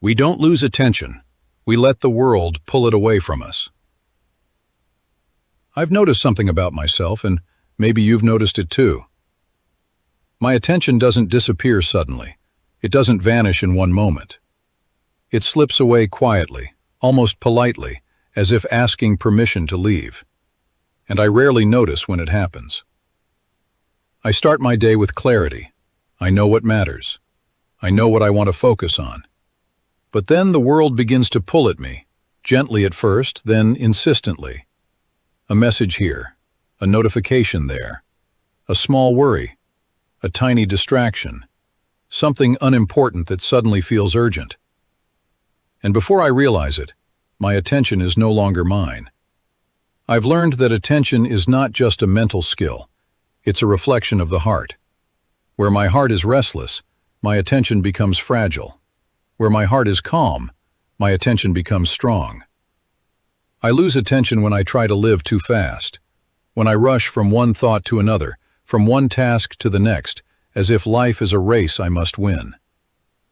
We don't lose attention. We let the world pull it away from us. I've noticed something about myself, and maybe you've noticed it too. My attention doesn't disappear suddenly. It doesn't vanish in one moment. It slips away quietly, almost politely, as if asking permission to leave. And I rarely notice when it happens. I start my day with clarity. I know what matters. I know what I want to focus on. But then the world begins to pull at me, gently at first, then insistently. A message here, a notification there, a small worry, a tiny distraction, something unimportant that suddenly feels urgent. And before I realize it, my attention is no longer mine. I've learned that attention is not just a mental skill, it's a reflection of the heart. Where my heart is restless, my attention becomes fragile. Where my heart is calm, my attention becomes strong. I lose attention when I try to live too fast, when I rush from one thought to another, from one task to the next, as if life is a race I must win.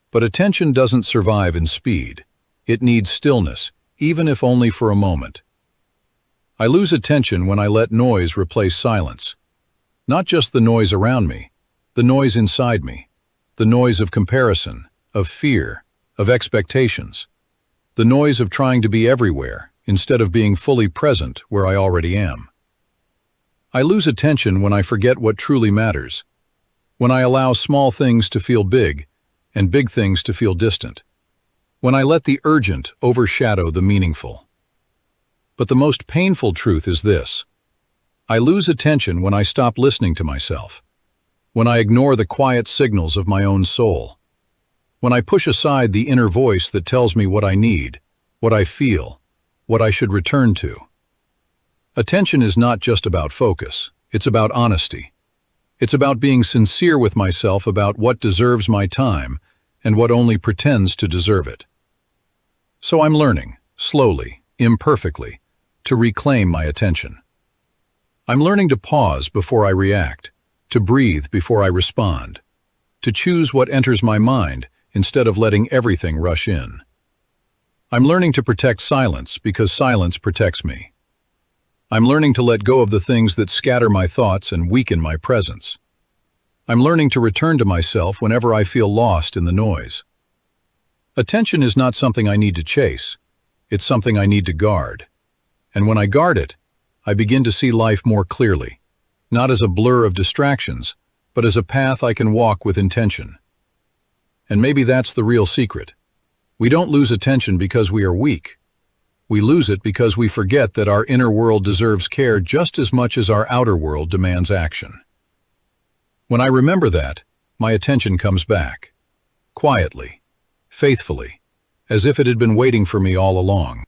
But attention doesn't survive in speed. It needs stillness, even if only for a moment. I lose attention when I let noise replace silence. Not just the noise around me, the noise inside me, the noise of comparison, of fear, of expectations, the noise of trying to be everywhere instead of being fully present where I already am. I lose attention when I forget what truly matters, when I allow small things to feel big and big things to feel distant, when I let the urgent overshadow the meaningful. But the most painful truth is this: I lose attention when I stop listening to myself, when I ignore the quiet signals of my own soul, when I push aside the inner voice that tells me what I need, what I feel, what I should return to. Attention is not just about focus, it's about honesty. It's about being sincere with myself about what deserves my time and what only pretends to deserve it. So I'm learning, slowly, imperfectly, to reclaim my attention. I'm learning to pause before I react, to breathe before I respond, to choose what enters my mind instead of letting everything rush in. I'm learning to protect silence because silence protects me. I'm learning to let go of the things that scatter my thoughts and weaken my presence. I'm learning to return to myself whenever I feel lost in the noise. Attention is not something I need to chase. It's something I need to guard. And when I guard it, I begin to see life more clearly, not as a blur of distractions, but as a path I can walk with intention. And maybe that's the real secret. We don't lose attention because we are weak. We lose it because we forget that our inner world deserves care just as much as our outer world demands action. When I remember that, my attention comes back, quietly, faithfully, as if it had been waiting for me all along.